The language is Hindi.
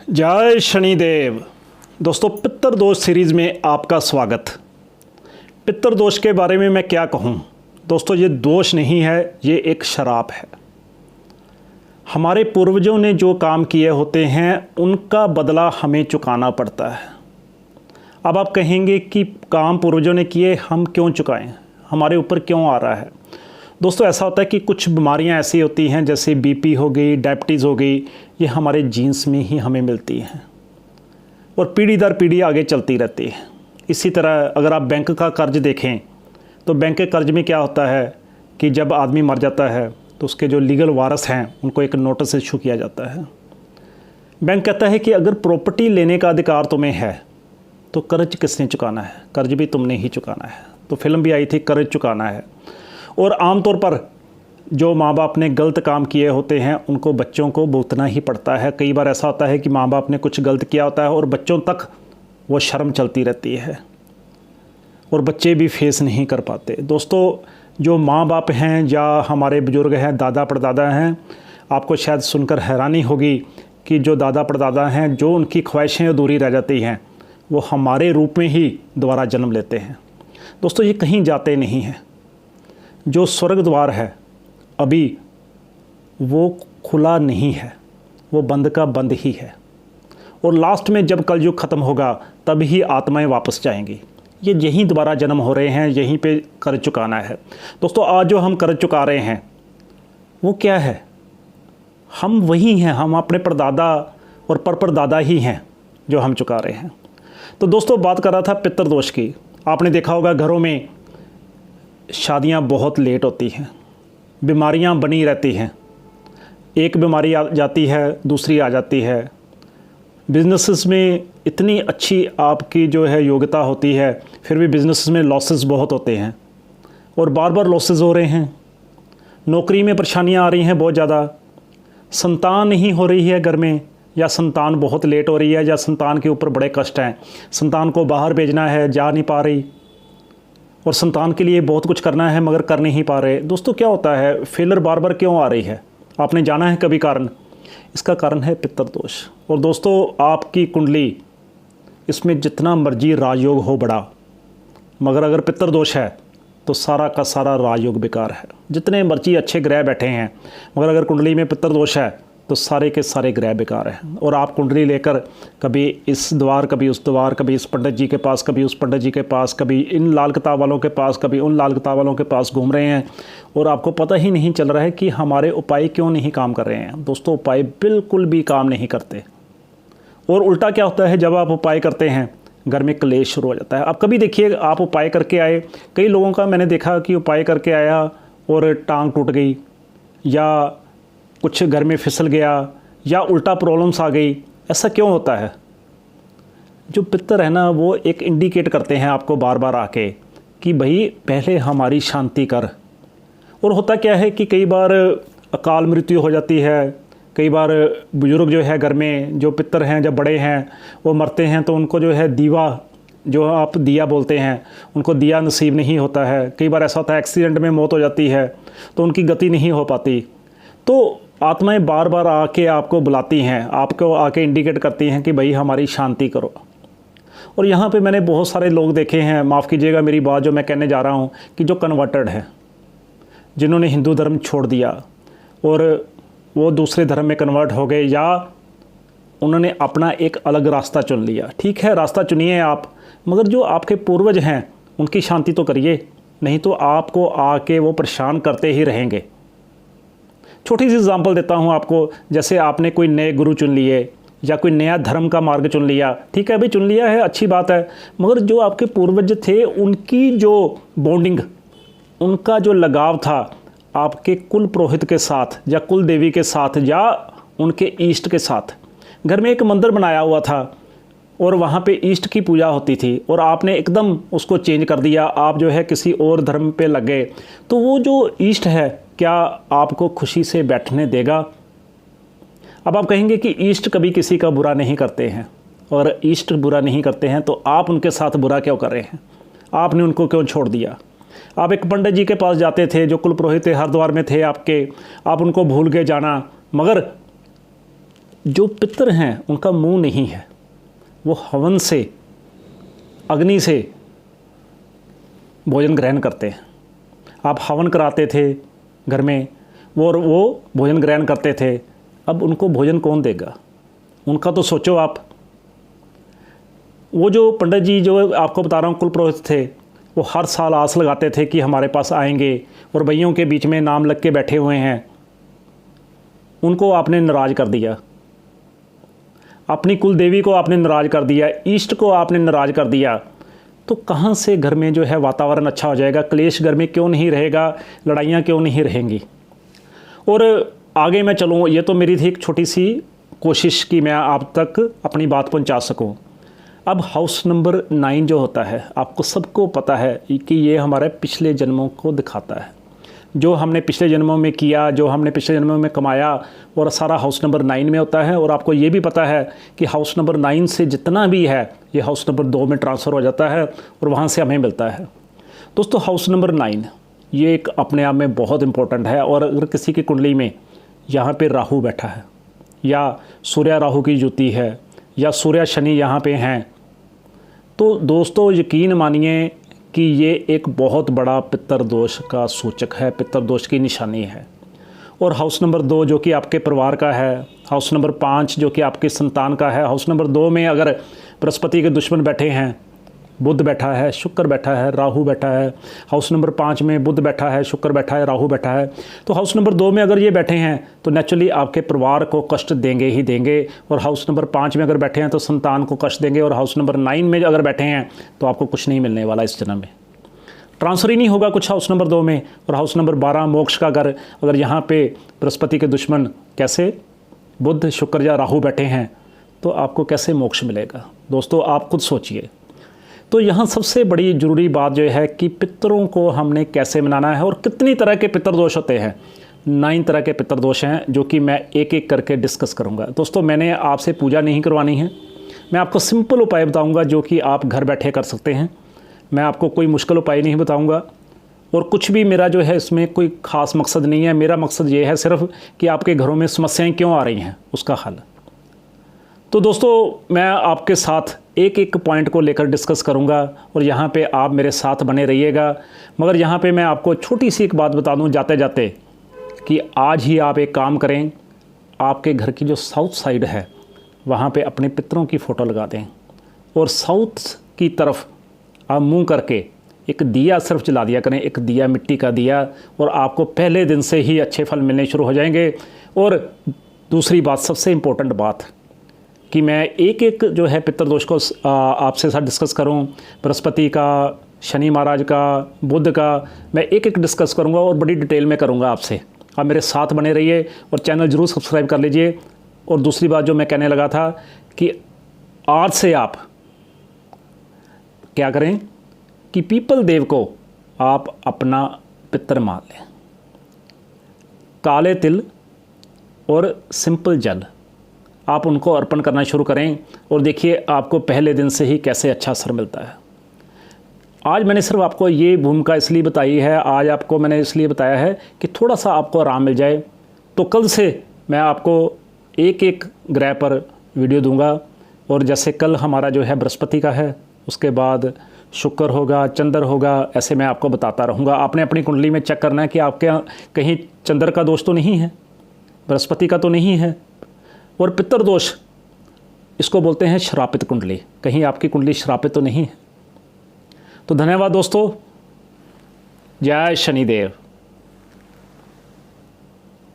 जय शनिदेव। दोस्तों, पितृदोष सीरीज़ में आपका स्वागत। पितृदोष के बारे में मैं क्या कहूँ दोस्तों, ये दोष नहीं है, ये एक शराप है। हमारे पूर्वजों ने जो काम किए होते हैं उनका बदला हमें चुकाना पड़ता है। अब आप कहेंगे कि काम पूर्वजों ने किए हम क्यों चुकाएं, हमारे ऊपर क्यों आ रहा है। दोस्तों, ऐसा होता है कि कुछ बीमारियां ऐसी होती हैं जैसे बीपी हो गई, डायबिटीज़ हो गई, ये हमारे जीन्स में ही हमें मिलती हैं और पीढ़ी दर पीढ़ी आगे चलती रहती है। इसी तरह अगर आप बैंक का कर्ज देखें तो बैंक के कर्ज में क्या होता है कि जब आदमी मर जाता है तो उसके जो लीगल वारस हैं उनको एक नोटिस इशू किया जाता है। बैंक कहता है कि अगर प्रॉपर्टी लेने का अधिकार तुम्हें है तो कर्ज किसने चुकाना है, कर्ज भी तुमने ही चुकाना है। तो फिल्म भी आई थी कर्ज चुकाना है। और आमतौर पर जो माँ बाप ने गलत काम किए होते हैं उनको बच्चों को भुगतना ही पड़ता है। कई बार ऐसा होता है कि माँ बाप ने कुछ गलत किया होता है और बच्चों तक वो शर्म चलती रहती है और बच्चे भी फेस नहीं कर पाते। दोस्तों, जो माँ बाप हैं या हमारे बुज़ुर्ग हैं, दादा परदादा हैं, आपको शायद सुनकर हैरानी होगी कि जो दादा परदादा हैं, जो उनकी ख्वाहिशें अधूरी रह जाती हैं वो हमारे रूप में ही दोबारा जन्म लेते हैं। दोस्तों, ये कहीं जाते नहीं हैं। जो स्वर्ग द्वार है अभी वो खुला नहीं है, वो बंद का बंद ही है और लास्ट में जब कलयुग ख़त्म होगा तब ही आत्माएं वापस जाएंगी। ये यहीं दोबारा जन्म हो रहे हैं, यहीं पे कर्ज चुकाना है। दोस्तों, आज जो हम कर्ज चुका रहे हैं वो क्या है? हम वही हैं, हम अपने परदादा और परदादा ही हैं जो हम चुका रहे हैं। तो दोस्तों, बात कर रहा था पितृदोष की। आपने देखा होगा घरों में शादियां बहुत लेट होती हैं, बीमारियां बनी रहती हैं, एक बीमारी आ जाती है दूसरी आ जाती है। बिजनेसेस में इतनी अच्छी आपकी जो है योग्यता होती है फिर भी बिजनेसेस में लॉसेस बहुत होते हैं और बार बार लॉसेस हो रहे हैं। नौकरी में परेशानियां आ रही हैं बहुत ज़्यादा, संतान नहीं हो रही है घर में, या संतान बहुत लेट हो रही है, या संतान के ऊपर बड़े कष्ट हैं, संतान को बाहर भेजना है जा नहीं पा रही और संतान के लिए बहुत कुछ करना है मगर कर नहीं पा रहे। दोस्तों, क्या होता है, फेलर बार बार क्यों आ रही है? आपने जाना है कभी कारण? इसका कारण है पितृदोष। और दोस्तों, आपकी कुंडली इसमें जितना मर्जी राजयोग हो बड़ा, मगर अगर पितृदोष है तो सारा का सारा राजयोग बेकार है। जितने मर्जी अच्छे ग्रह बैठे हैं मगर अगर कुंडली में पितृदोष है तो सारे के सारे ग्रह बेकार हैं। और आप कुंडली लेकर कभी इस द्वार कभी उस द्वार, कभी इस पंडित जी के पास कभी उस पंडित जी के पास, कभी इन लाल किताब वालों के पास कभी उन लाल किताब वालों के पास घूम रहे हैं और आपको पता ही नहीं चल रहा है कि हमारे उपाय क्यों नहीं काम कर रहे हैं। दोस्तों, उपाय बिल्कुल भी काम नहीं करते। और उल्टा क्या होता है, जब आप उपाय करते हैं घर में क्लेश शुरू हो जाता है। आप कभी देखिए, आप उपाय करके आए, कई लोगों का मैंने देखा कि उपाय करके आया और टांग टूट गई या कुछ घर में फिसल गया या उल्टा प्रॉब्लम्स आ गई। ऐसा क्यों होता है? जो पितर है ना, वो एक इंडिकेट करते हैं आपको बार बार आके कि भाई पहले हमारी शांति कर। और होता क्या है कि कई बार अकाल मृत्यु हो जाती है, कई बार बुजुर्ग जो है घर में जो पितर हैं, जब बड़े हैं वो मरते हैं तो उनको जो है दीवा, जो आप दिया बोलते हैं, उनको दिया नसीब नहीं होता है। कई बार ऐसा होता है एक्सीडेंट में मौत हो जाती है तो उनकी गति नहीं हो पाती। तो आत्माएं बार बार आके आपको बुलाती हैं, आपको आके इंडिकेट करती हैं कि भाई हमारी शांति करो। और यहाँ पे मैंने बहुत सारे लोग देखे हैं, माफ़ कीजिएगा मेरी बात जो मैं कहने जा रहा हूँ, कि जो कन्वर्टेड है, जिन्होंने हिंदू धर्म छोड़ दिया और वो दूसरे धर्म में कन्वर्ट हो गए या उन्होंने अपना एक अलग रास्ता चुन लिया। ठीक है, रास्ता चुनिए आप, मगर जो आपके पूर्वज हैं उनकी शांति तो करिए, नहीं तो आपको आके वो परेशान करते ही रहेंगे। छोटी सी एग्जांपल देता हूँ आपको, जैसे आपने कोई नए गुरु चुन लिए या कोई नया धर्म का मार्ग चुन लिया, ठीक है, अभी चुन लिया है, अच्छी बात है, मगर जो आपके पूर्वज थे उनकी जो बॉन्डिंग, उनका जो लगाव था आपके कुल पुरोहित के साथ या कुल देवी के साथ या उनके ईष्ट के साथ, घर में एक मंदिर बनाया हुआ था और वहाँ पे ईष्ट की पूजा होती थी और आपने एकदम उसको चेंज कर दिया, आप जो है किसी और धर्म पे लग गए, तो वो जो ईष्ट है क्या आपको खुशी से बैठने देगा? अब आप कहेंगे कि ईष्ट कभी किसी का बुरा नहीं करते हैं, और ईष्ट बुरा नहीं करते हैं तो आप उनके साथ बुरा क्यों कर रहे हैं? आपने उनको क्यों छोड़ दिया? आप एक पंडित जी के पास जाते थे जो कुल पुरोहित हरिद्वार में थे आपके, आप उनको भूल के जाना, मगर जो पितर हैं उनका मुंह नहीं है, वो हवन से, अग्नि से भोजन ग्रहण करते हैं। आप हवन कराते थे घर में, वो भोजन ग्रहण करते थे, अब उनको भोजन कौन देगा? उनका तो सोचो आप। वो जो पंडित जी जो आपको बता रहा हूँ कुल पुरोहित थे, वो हर साल आस लगाते थे कि हमारे पास आएंगे और भइयों के बीच में नाम लग के बैठे हुए हैं, उनको आपने नाराज़ कर दिया। अपनी कुल देवी को आपने नाराज़ कर दिया, ईष्ट को आपने नाराज़ कर दिया, तो कहाँ से घर में जो है वातावरण अच्छा हो जाएगा? क्लेश घर में क्यों नहीं रहेगा? लड़ाइयाँ क्यों नहीं रहेंगी? और आगे मैं चलूँ, ये तो मेरी थी एक छोटी सी कोशिश कि मैं आप तक अपनी बात पहुंचा सकूं। अब हाउस नंबर 9 जो होता है, आपको सबको पता है कि ये हमारे पिछले जन्मों को दिखाता है। जो हमने पिछले जन्मों में किया, जो हमने पिछले जन्मों में कमाया, और सारा हाउस नंबर 9 में होता है। और आपको ये भी पता है कि हाउस नंबर 9 से जितना भी है ये हाउस नंबर 2 में ट्रांसफ़र हो जाता है और वहाँ से हमें मिलता है। दोस्तों, हाउस नंबर 9 ये एक अपने आप में बहुत इम्पोर्टेंट है। और अगर किसी की कुंडली में यहाँ पे राहु बैठा है, या सूर्य राहु की युति है, या सूर्य शनि यहाँ पे हैं, तो दोस्तों यकीन मानिए कि ये एक बहुत बड़ा पितृदोष का सूचक है, पितृदोष की निशानी है। और हाउस नंबर 2 जो कि आपके परिवार का है, हाउस नंबर 5 जो कि आपके संतान का है, हाउस नंबर 2 में अगर बृहस्पति के दुश्मन बैठे हैं, बुध बैठा है, शुक्र बैठा है, राहु बैठा है, हाउस नंबर 5 में बुध बैठा है, शुक्र बैठा है, राहु बैठा है, तो हाउस नंबर 2 में अगर ये बैठे हैं तो नेचुरली आपके परिवार को कष्ट देंगे ही देंगे। और हाउस नंबर 5 में अगर बैठे हैं तो संतान को कष्ट देंगे। और हाउस नंबर 9 में अगर बैठे हैं तो आपको कुछ नहीं मिलने वाला इस जन्म में, ट्रांसफ़र ही नहीं होगा कुछ हाउस नंबर 2 में। और हाउस नंबर 12 मोक्ष का घर, अगर यहाँ पे बृहस्पति के दुश्मन कैसे बुध, शुक्र या राहु बैठे हैं तो आपको कैसे मोक्ष मिलेगा? दोस्तों आप खुद सोचिए। तो यहाँ सबसे बड़ी ज़रूरी बात जो है कि पितरों को हमने कैसे मनाना है और कितनी तरह के पितरदोष होते हैं। 9 तरह के पितरदोष हैं जो कि मैं एक एक करके डिस्कस करूँगा। दोस्तों, मैंने आपसे पूजा नहीं करवानी है, मैं आपको सिंपल उपाय बताऊँगा जो कि आप घर बैठे कर सकते हैं। मैं आपको कोई मुश्किल उपाय नहीं बताऊँगा और कुछ भी मेरा जो है इसमें कोई ख़ास मकसद नहीं है। मेरा मकसद ये है सिर्फ कि आपके घरों में समस्याएँ क्यों आ रही हैं उसका हल। तो दोस्तों, मैं आपके साथ एक एक पॉइंट को लेकर डिस्कस करूंगा और यहाँ पे आप मेरे साथ बने रहिएगा। मगर यहाँ पे मैं आपको छोटी सी एक बात बता दूं जाते जाते कि आज ही आप एक काम करें, आपके घर की जो साउथ साइड है वहाँ पे अपने पितरों की फ़ोटो लगा दें और साउथ की तरफ आप मुँह करके एक दिया सिर्फ जला दिया करें, एक दिया, मिट्टी का दिया, और आपको पहले दिन से ही अच्छे फल मिलने शुरू हो जाएंगे। और दूसरी बात, सबसे इम्पोर्टेंट बात कि मैं एक एक जो है पितृदोष को आपसे साथ डिस्कस करूं, बृहस्पति का, शनि महाराज का, बुध का, मैं एक एक डिस्कस करूंगा और बड़ी डिटेल में करूंगा आपसे। आप मेरे साथ बने रहिए और चैनल ज़रूर सब्सक्राइब कर लीजिए। और दूसरी बात जो मैं कहने लगा था कि आज से आप क्या करें कि पीपल देव को आप अपना पितर मान लें। काले तिल और सिंपल जल आप उनको अर्पण करना शुरू करें और देखिए आपको पहले दिन से ही कैसे अच्छा असर मिलता है। आज मैंने सिर्फ आपको ये भूमिका इसलिए बताई है, आज आपको मैंने इसलिए बताया है कि थोड़ा सा आपको आराम मिल जाए। तो कल से मैं आपको एक एक ग्रह पर वीडियो दूंगा। और जैसे कल हमारा जो है बृहस्पति का है, उसके बाद शुक्र होगा, चंद्र होगा, ऐसे मैं आपको बताता रहूँगा। आपने अपनी कुंडली में चेक करना है कि आपके यहाँ कहीं चंद्र का दोष तो नहीं है, बृहस्पति का तो नहीं है। और पितृदोष इसको बोलते हैं श्रापित कुंडली, कहीं आपकी कुंडली श्रापित तो नहीं है। तो धन्यवाद दोस्तों, जय शनिदेव।